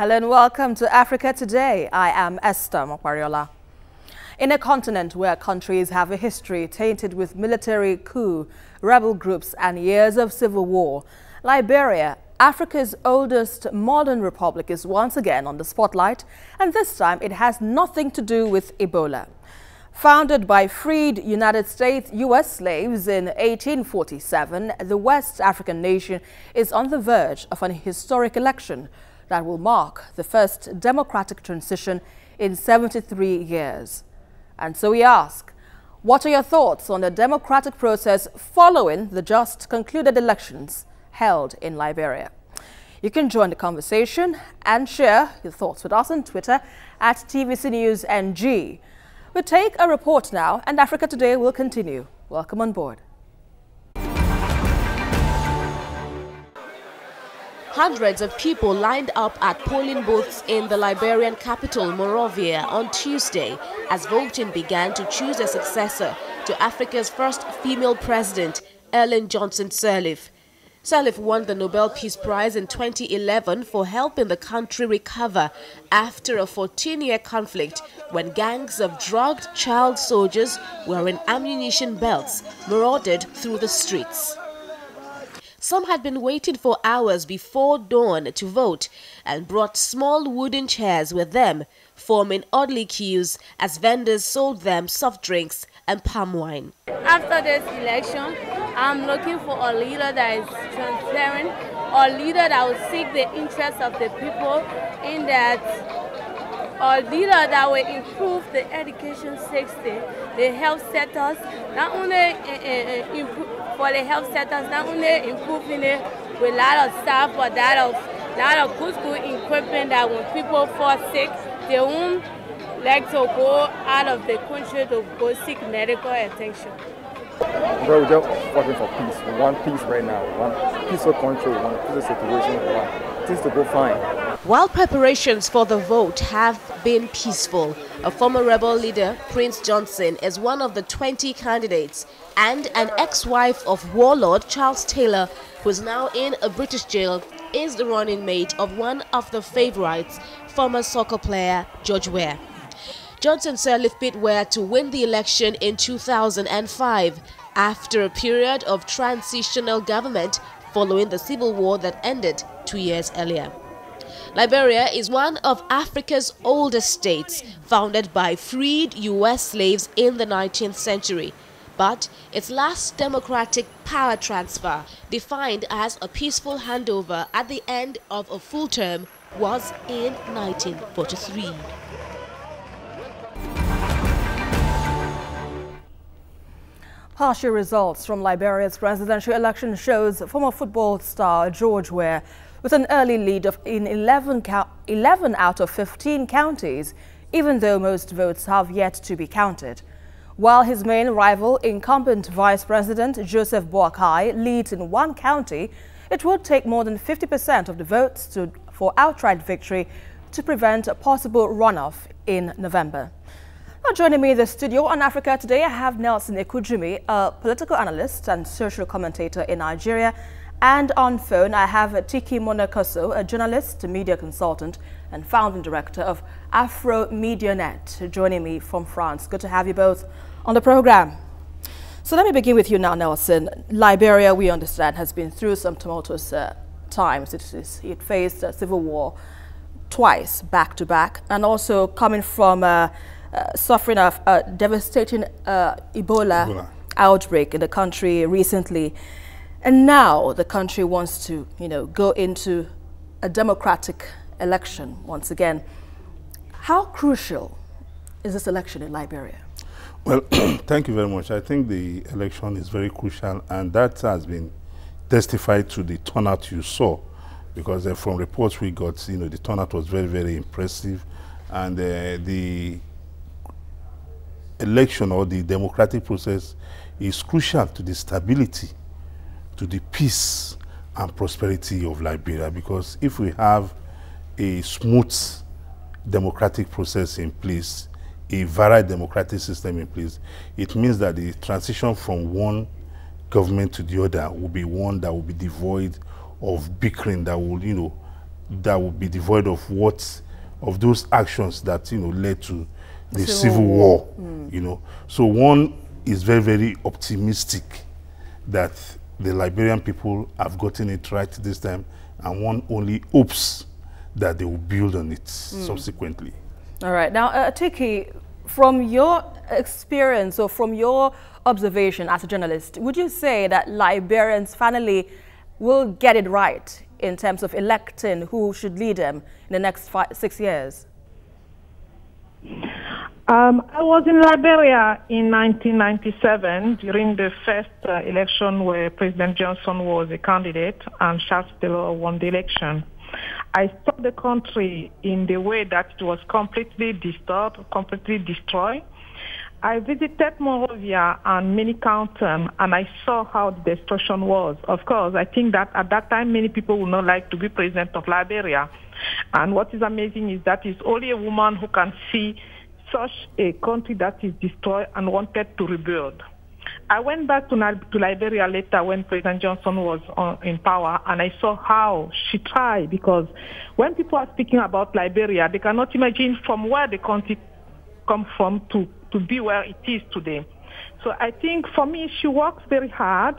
Hello and welcome to Africa Today. I am Esther Mokwariola. In a continent where countries have a history tainted with military coup, rebel groups and years of civil war, Liberia, Africa's oldest modern republic, is once again on the spotlight, and this time it has nothing to do with Ebola. Founded by freed United States U.S. slaves in 1847, the West African nation is on the verge of an historic election that will mark the first democratic transition in 73 years. And so we ask, what are your thoughts on the democratic process following the just concluded elections held in Liberia? You can join the conversation and share your thoughts with us on Twitter at TVC News NG. We'll take a report now, and Africa Today will continue. Welcome on board. Hundreds of people lined up at polling booths in the Liberian capital, Monrovia, on Tuesday as voting began to choose a successor to Africa's first female president, Ellen Johnson Sirleaf. Sirleaf won the Nobel Peace Prize in 2011 for helping the country recover after a 14-year conflict when gangs of drugged child soldiers wearing ammunition belts marauded through the streets. Some had been waiting for hours before dawn to vote and brought small wooden chairs with them, forming orderly queues as vendors sold them soft drinks and palm wine. After this election, I'm looking for a leader that is transparent, a leader that will seek the interests of the people, in that a leader that will improve the education system, the health sectors, not only for the health sectors, not only improving it with a lot of staff, but lot of good equipment that when people fall sick, they won't like to go out of the country to go seek medical attention. We're just working for peace. We want peace right now. We want peaceful country. We want peaceful situation. We want things to go fine. While preparations for the vote have been peaceful, a former rebel leader, Prince Johnson, is one of the 20 candidates, and an ex-wife of warlord Charles Taylor, who is now in a British jail, is the running mate of one of the favorites, former soccer player George Weah. Johnson Sirleaf beat Weah to win the election in 2005 after a period of transitional government following the civil war that ended 2 years earlier. Liberia is one of Africa's oldest states, founded by freed U.S. slaves in the 19th century. But its last democratic power transfer, defined as a peaceful handover at the end of a full term, was in 1943. Partial results from Liberia's presidential election shows former football star George Weah with an early lead in 11 out of 15 counties, even though most votes have yet to be counted. While his main rival, incumbent Vice President Joseph Boakai, leads in one county, it will take more than 50% of the votes for outright victory to prevent a possible runoff in November. Now, joining me in the studio on Africa Today, I have Nelson Ekujumi, a political analyst and social commentator in Nigeria. And on phone, I have Tiki Monakoso, a journalist, media consultant, and founding director of Afro Media Net, joining me from France. Good to have you both on the program. So let me begin with you now, Nelson. Liberia, we understand, has been through some tumultuous times. It faced a civil war twice, back to back, and also coming from suffering a devastating Ebola outbreak in the country recently. And now the country wants to, go into a democratic election once again. How crucial is this election in Liberia? Well, thank you very much. I think the election is very crucial, and that has been testified to the turnout you saw, because from reports we got, the turnout was very, very impressive, and the election or the democratic process is crucial to the stability, to the peace and prosperity of Liberia, because if we have a smooth democratic process in place, a varied democratic system in place, it means that the transition from one government to the other will be one that will be devoid of bickering, that will, that would be devoid of those actions that, you know, led to the civil war. You know. So one is very, very optimistic that the Liberian people have gotten it right this time, and one only hopes that they will build on it subsequently. All right. Now, Tiki, from your experience or from your observation as a journalist, would you say that Liberians finally will get it right in terms of electing who should lead them in the next 6 years? I was in Liberia in 1997 during the first election where President Johnson was a candidate and Charles Taylor won the election. I saw the country in the way that it was completely disturbed, completely destroyed. I visited Monrovia and many counties, and I saw how the destruction was. Of course, I think that at that time, many people would not like to be president of Liberia. And what is amazing is that it's only a woman who can see such a country that is destroyed and wanted to rebuild. I went back to Liberia later when President Johnson was in power, and I saw how she tried, because when people are speaking about Liberia, they cannot imagine from where the country come from to be where it is today. So I think for me, she works very hard,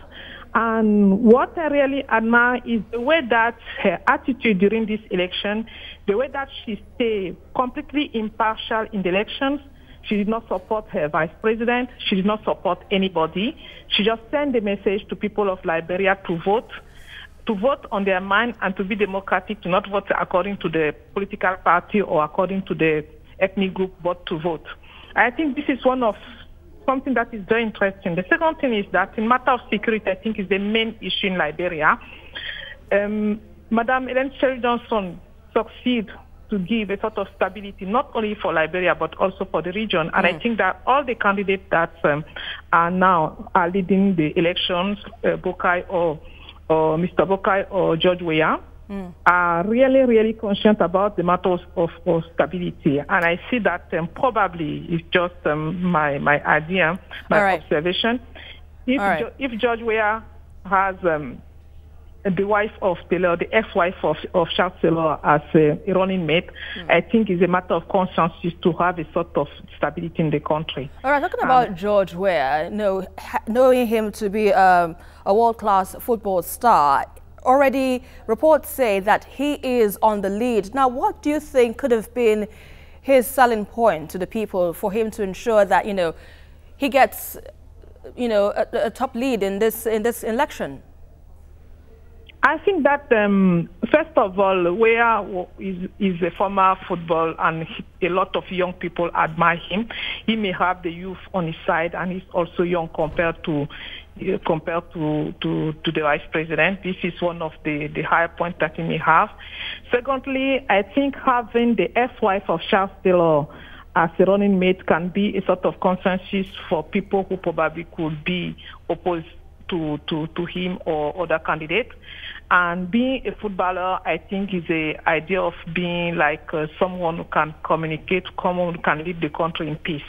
and what I really admire is the way that her attitude during this election, the way that she stayed completely impartial in the elections. She did not support her vice president. She did not support anybody. She just sent a message to people of Liberia to vote on their mind and to be democratic, to not vote according to the political party or according to the ethnic group, but to vote. I think this is one of something that is very interesting. The second thing is that in matter of security, I think is the main issue in Liberia. Madam Ellen Johnson succeeded to give a sort of stability, not only for Liberia, but also for the region. And I think that all the candidates that are now leading the elections, Bokai or Mr. Bokai or George Weah, are really, really conscious about the matters of stability. And I see that probably it's just my idea, my observation. If George Weah has the wife of Taylor, the ex-wife of Charles Taylor as a running mate, I think is a matter of consensus to have a sort of stability in the country. All right, talking about George Weah, knowing him to be a world-class football star, already reports say that he is on the lead. Now, what do you think could have been his selling point to the people for him to ensure that, he gets, a top lead in this election? I think that, first of all, Weah is a former football, and a lot of young people admire him. He may have the youth on his side, and he's also young compared to the vice president. This is one of the higher points that he may have. Secondly, I think having the ex-wife of Charles Taylor as a running mate can be a sort of consensus for people who probably could be opposed to him or other candidates. And being a footballer, I think, is the idea of being like someone who can communicate, someone who can lead the country in peace.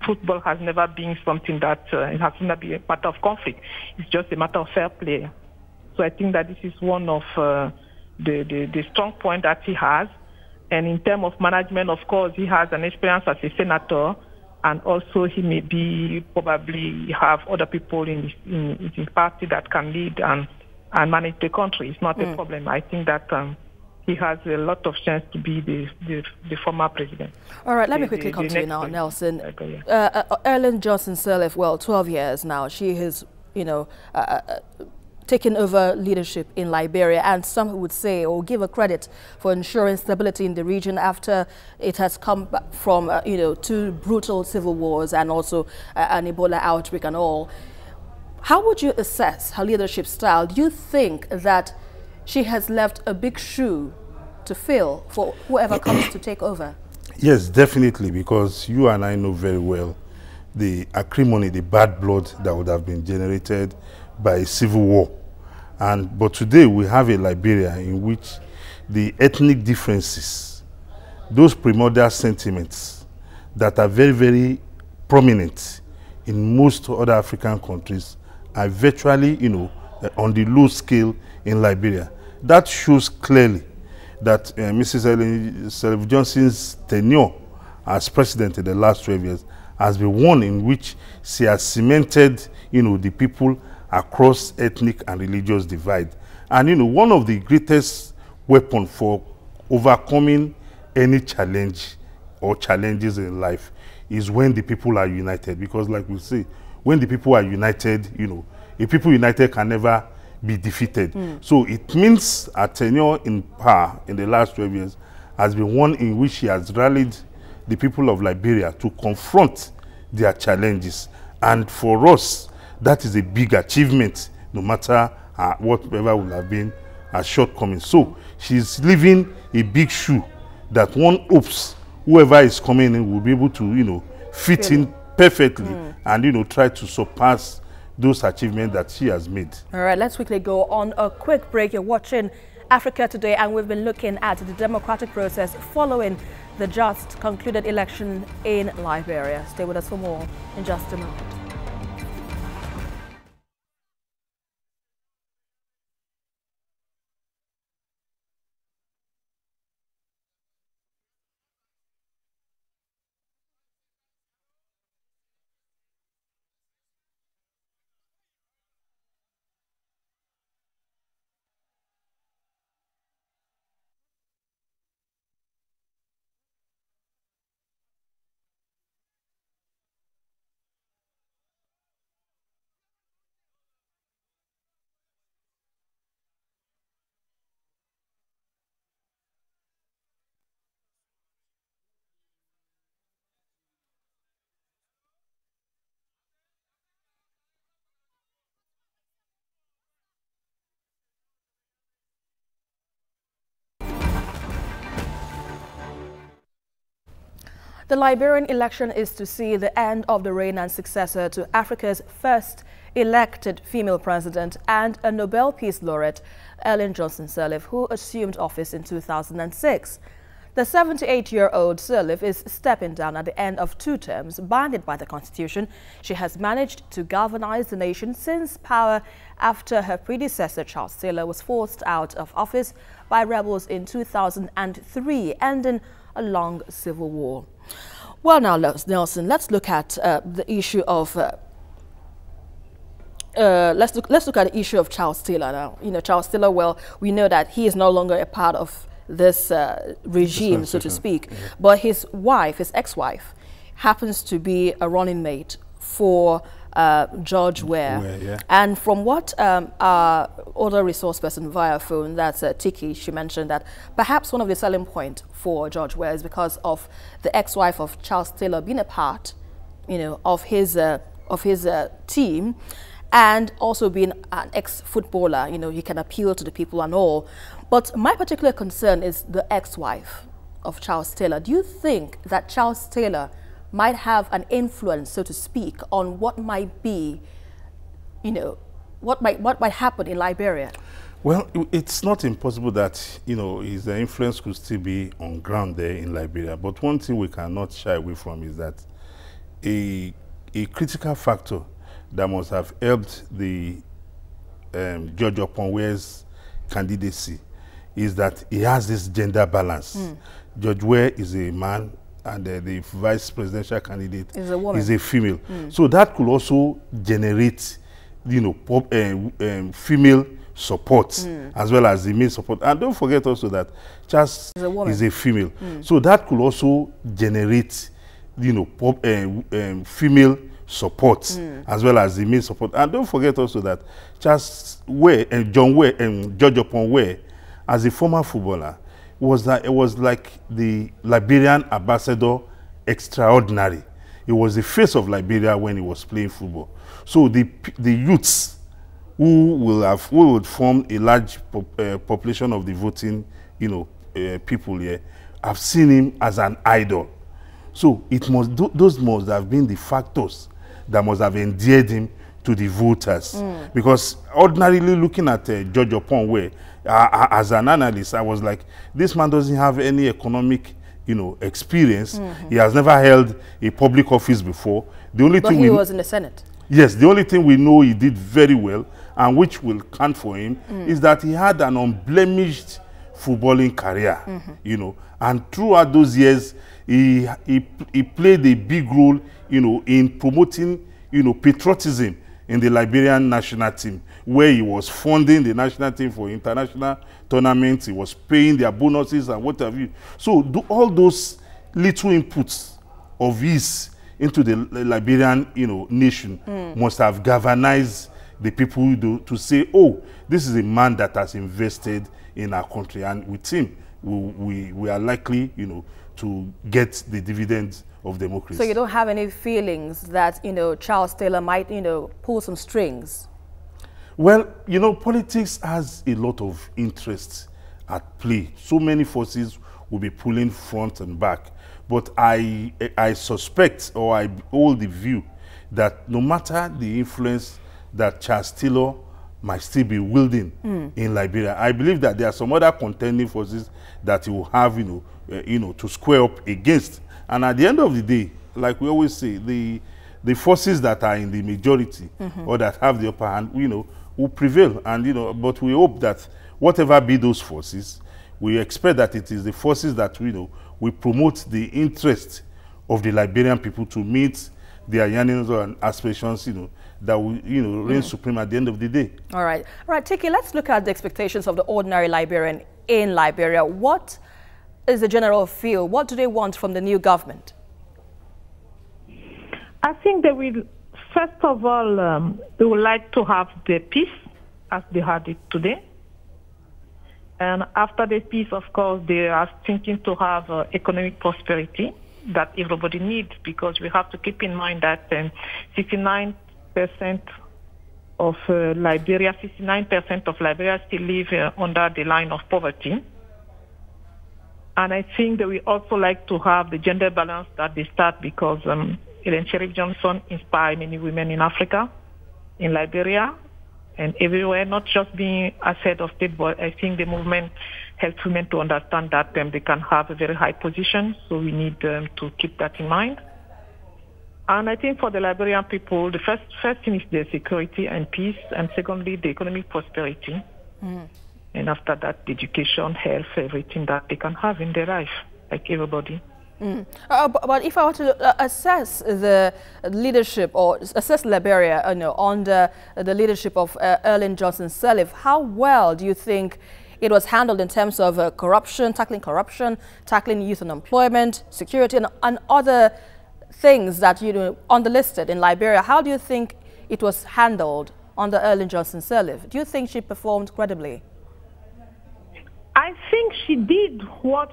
Football has never been something that it has never been a matter of conflict. It's just a matter of fair play. So I think that this is one of the strong points that he has. And in terms of management, of course, he has an experience as a senator, and also he may be probably have other people in his party that can lead and manage the country. It's not a problem. I think that he has a lot of chance to be the former president. All right, let me quickly come to you now, Nelson. Ellen Johnson Sirleaf, well, 12 years now. She has, taken over leadership in Liberia, and some would say or give her credit for ensuring stability in the region after it has come back from, 2 brutal civil wars and also an Ebola outbreak and all. How would you assess her leadership style? Do you think that she has left a big shoe to fill for whoever comes to take over? Yes, definitely, because you and I know very well the acrimony, the bad blood that would have been generated by a civil war. But today we have a Liberia in which the ethnic differences, those primordial sentiments that are very, very prominent in most other African countries, are virtually, on the low scale in Liberia. That shows clearly that Mrs. Sirleaf Johnson's tenure as president in the last 12 years has been one in which she has cemented, the people across ethnic and religious divide. And, one of the greatest weapons for overcoming any challenge or challenges in life is when the people are united. Because like we say, when the people are united, a people united can never be defeated. So it means her tenure in power in the last 12 years has been one in which she has rallied the people of Liberia to confront their challenges. And for us, that is a big achievement, no matter whatever will have been her shortcomings. So she's leaving a big shoe that one hopes whoever is coming in will be able to, fit in perfectly and, try to surpass those achievements that she has made. All right, let's quickly go on a quick break. You're watching Africa Today, and we've been looking at the democratic process following the just concluded election in Liberia. Stay with us for more in just a moment. The Liberian election is to see the end of the reign and successor to Africa's first elected female president and a Nobel Peace Laureate, Ellen Johnson Sirleaf, who assumed office in 2006. The 78-year-old Sirleaf is stepping down at the end of 2 terms, bounded by the Constitution. She has managed to galvanize the nation since power after her predecessor, Charles Taylor, was forced out of office by rebels in 2003, ending a long civil war. Well, now, Nelson, let's look at the issue of let's look at the issue of Charles Taylor now. Charles Taylor. Well, we know that he is no longer a part of this regime, so to speak. Yeah. But his wife, his ex-wife, happens to be a running mate for George Weah. Yeah. And from what our other resource person via phone, that's Tiki, she mentioned that perhaps one of the selling points for George Weah is because of the ex-wife of Charles Taylor being a part, of his team, and also being an ex-footballer. He can appeal to the people and all. But my particular concern is the ex-wife of Charles Taylor. Do you think that Charles Taylor might have an influence, so to speak, on what might be, what might happen in Liberia? Well, it's not impossible that, his influence could still be on ground there in Liberia. But one thing we cannot shy away from is that a critical factor that must have helped the George Weah's candidacy is that he has this gender balance. George Weah is a man, and the vice presidential candidate is a female. So that could also generate, female support as well as the male support. And don't forget also that Charles is a female. So that could also generate, female support as well as the male support. And don't forget also that Charles Weah and John Weah and George Weah, as a former footballer, it was like the Liberian ambassador extraordinary. He was the face of Liberia when he was playing football. So the youths who would form a large population of the voting, people here, have seen him as an idol. So those must have been the factors that must have endeared him to the voters. Because ordinarily looking at George Weah, as an analyst, I was like, this man doesn't have any economic, experience. He has never held a public office before. The only thing he was in the Senate. Yes, the only thing we know he did very well, and which will count for him, is that he had an unblemished footballing career, you know. And throughout those years, he played a big role, you know, in promoting, you know, patriotism in the Liberian national team, where he was funding the national team for international tournaments, he was paying their bonuses and what have you. So all those little inputs of his into the Liberian, you know, nation must have galvanized the people to say, oh, this is a man that has invested in our country, and with him, we are likely, you know, to get the dividends of democracy. So you don't have any feelings that, you know, Charles Taylor might, you know, pull some strings? Well, you know, politics has a lot of interests at play. So many forces will be pulling front and back. But I suspect, or I hold the view, that no matter the influence that Charles Taylor might still be wielding in Liberia, I believe that there are some other contending forces that he will have, you know, to square up against. And at the end of the day, like we always say, the forces that are in the majority or that have the upper hand, you know, will prevail. And, you know, but we hope that whatever be those forces, we expect that it is the forces that, you know, will promote the interest of the Liberian people to meet their yearnings and aspirations, you know, that will, you know, reign supreme at the end of the day. All right. All right, Tiki, let's look at the expectations of the ordinary Liberian in Liberia. What is the general feel? What do they want from the new government? I think they will, first of all, they would like to have the peace as they had it today. And after the peace, of course, they are thinking to have economic prosperity that everybody needs, because we have to keep in mind that 69% of Liberia, 69% of Liberia still live under the line of poverty. And I think that we also like to have the gender balance that they start, because Ellen Sheriff Johnson inspired many women in Africa, in Liberia, and everywhere, not just being as head of state, but I think the movement helps women to understand that they can have a very high position, so we need to keep that in mind. And I think for the Liberian people, the first thing is the security and peace, and secondly, the economic prosperity. And after that, the education, health, everything that they can have in their life, like everybody. But if I were to assess the leadership, or assess Liberia, you know, under the leadership of Erling Johnson Sirleaf, how well do you think it was handled in terms of corruption, tackling youth unemployment, security, and other things that, you know, underlisted in Liberia? How do you think it was handled under Erling Johnson Sirleaf? Do you think she performed credibly? I think she did what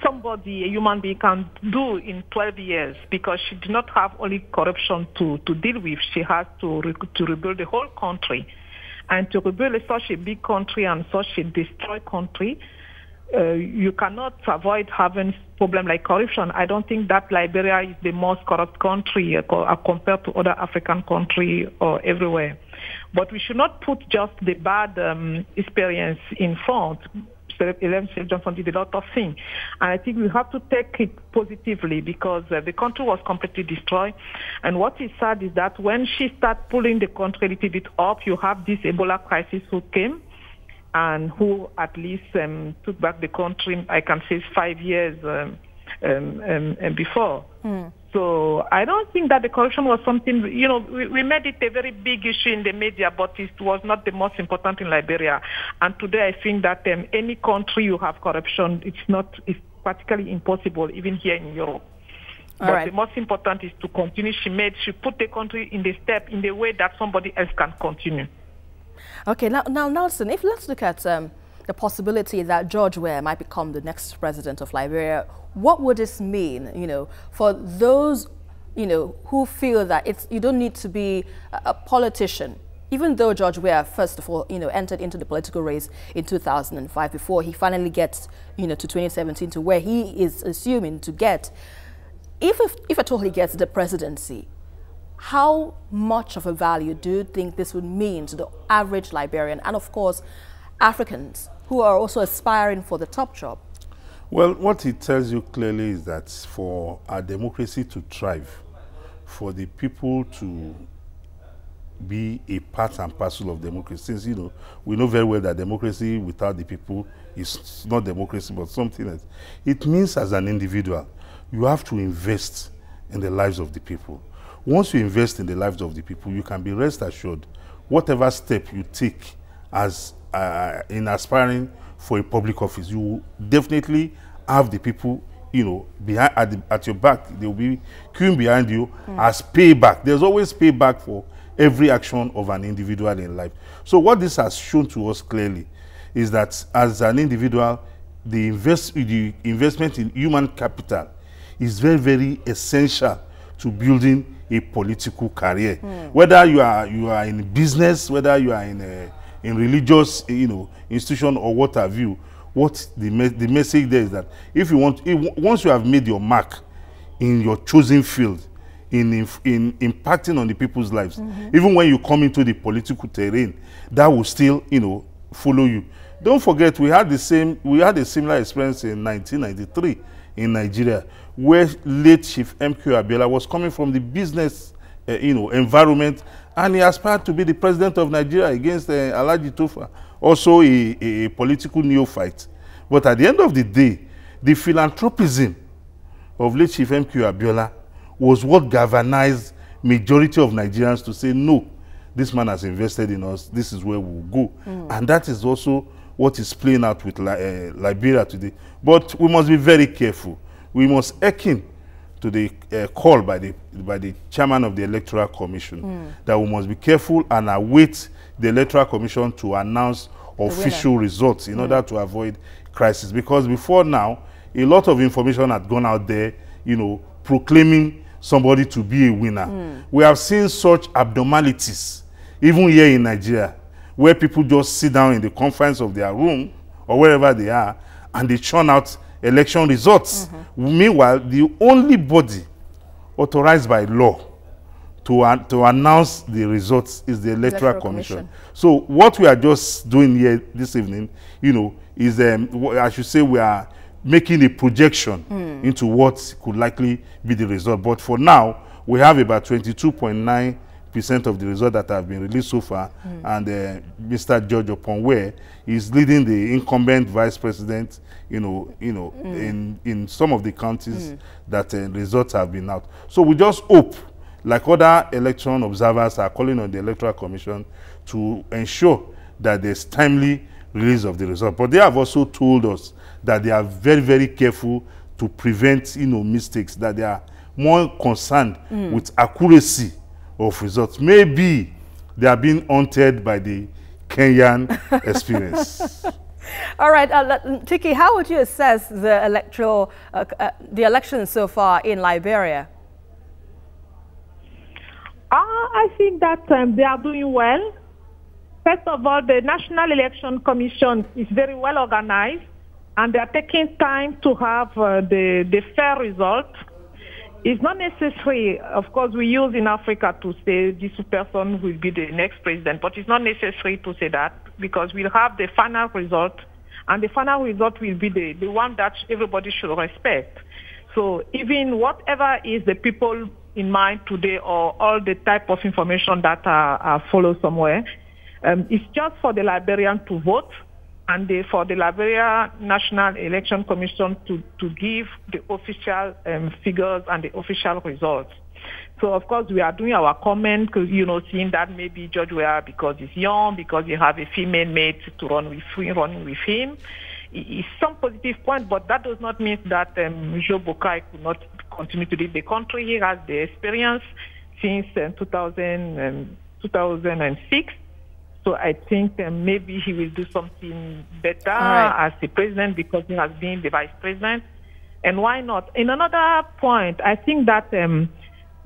somebody, a human being, can do in 12 years, because she did not have only corruption to deal with. She has to rebuild the whole country. And to rebuild such a big country and such a destroyed country, you cannot avoid having problems like corruption. I don't think that Liberia is the most corrupt country compared to other African countries or everywhere. But we should not put just the bad experience in front. Ellen Sheriff Johnson did a lot of things. And I think we have to take it positively, because the country was completely destroyed. And what is sad is that when she started pulling the country a little bit up, you have this Ebola crisis who came and who at least took back the country, I can say, 5 years before. So I don't think that the corruption was something, you know, we made it a very big issue in the media, but it was not the most important in Liberia. And today I think that any country you have corruption, it's practically impossible, even here in Europe. But the most important is to continue. She put the country in the way that somebody else can continue. Okay, now Nelson, let's look at the possibility that George Weah might become the next president of Liberia. What would this mean, you know, for those, you know, who feel that you don't need to be a politician, even though George Weah, first of all, you know, entered into the political race in 2005 before he finally gets, you know, to 2017 to where he is assuming to get. If at all he gets the presidency, how much of a value do you think this would mean to the average Liberian and, of course, Africans who are also aspiring for the top job? Well, what it tells you clearly is that for our democracy to thrive, for the people to be a part and parcel of democracy. Since, we know very well that democracy without the people is not democracy, but something else. It means as an individual, you have to invest in the lives of the people. Once you invest in the lives of the people, you can be rest assured, whatever step you take as in aspiring for a public office, you will definitely have the people, behind at your back. They will be queuing behind you as payback. There's always payback for every action of an individual in life. So what this has shown to us clearly is that as an individual, the investment in human capital is very, very essential to building a political career. Whether you are in business, whether you are in religious, institution or what have you, what the message there is that once you have made your mark in your chosen field, in impacting on the people's lives, even when you come into the political terrain, that will still, follow you. Don't forget, we had a similar experience in 1993 in Nigeria, where late Chief MK Abiola was coming from the business, environment, and he aspired to be the president of Nigeria against Alhaji Tofa, also a political neophyte. But at the end of the day, the philanthropism of late Chief MK Abiola was what galvanized majority of Nigerians to say, no, this man has invested in us, this is where we'll go. And that is also what is playing out with Liberia today. But we must be very careful. We must hearken to the call by the chairman of the Electoral Commission that we must be careful and await the Electoral Commission to announce official results in order to avoid crisis. Because before now, a lot of information had gone out there, proclaiming somebody to be a winner. We have seen such abnormalities, even here in Nigeria, where people just sit down in the confines of their room or wherever they are, and they churn out election results. Meanwhile, the only body authorized by law to announce the results is the Electoral Commission. So what we are just doing here this evening, is, I should say, we are making a projection into what could likely be the result. But for now, we have about 22.9% of the results that have been released so far, and Mr. George Oponwe is leading the incumbent vice president, in some of the counties that results have been out. So we just hope, like other election observers are calling on the Electoral Commission to ensure that there's timely release of the result. But they have also told us that they are very, very careful to prevent, mistakes, that they are more concerned with accuracy of results. Maybe they are being haunted by the Kenyan experience. All right, Tiki, how would you assess the election so far in Liberia? I think that they are doing well. First of all, the National Election Commission is very well organized, and they are taking time to have the fair result. It's not necessary, of course, we use in Africa to say this person will be the next president, but it's not necessary to say that, because we'll have the final result, and the final result will be the one that everybody should respect. So even whatever is the people in mind today, or all the type of information that are followed somewhere, it's just for the Liberian to vote, and for the Liberia National Election Commission to give the official figures and the official results. So, of course, we are doing our comment, seeing that maybe George Weah, because he's young, because he have a female mate to run with him, it's some positive point, but that does not mean that Joe Bokai could not continue to lead the country. He has the experience since 2006. So I think maybe he will do something better as the president, because he has been the vice president. And why not? In another point, I think that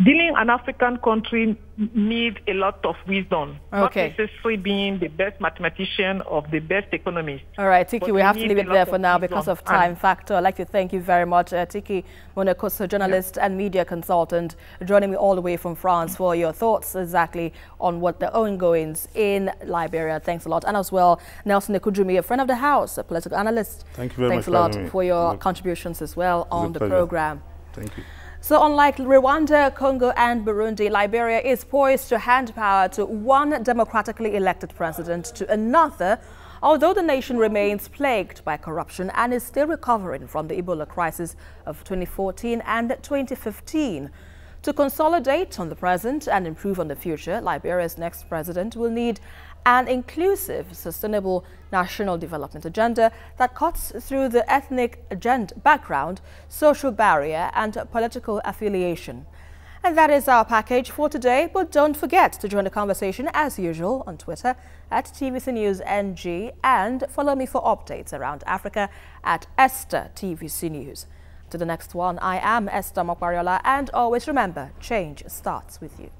dealing an African country needs a lot of wisdom, not necessarily being the best mathematician or the best economist. All right, Tiki, we have to leave it there for now because of time factor. I'd like to thank you very much, Tiki Monacoso, journalist and media consultant, joining me all the way from France for your thoughts exactly on what the ongoings in Liberia. Thanks a lot. And as well, Nelson Ekujumi, a friend of the house, a political analyst. Thank you very much. Thanks a lot for your contributions as well on the program. Thank you. So unlike Rwanda, Congo and Burundi, Liberia is poised to hand power to one democratically elected president to another, although the nation remains plagued by corruption and is still recovering from the Ebola crisis of 2014 and 2015. To consolidate on the present and improve on the future, Liberia's next president will need an inclusive, sustainable national development agenda that cuts through the ethnic background, social barrier and political affiliation. And that is our package for today, but don't forget to join the conversation as usual on Twitter at TVC News NG and follow me for updates around Africa at Esther TVC News. To the next one, I am Esther Mokwariola, and always remember, change starts with you.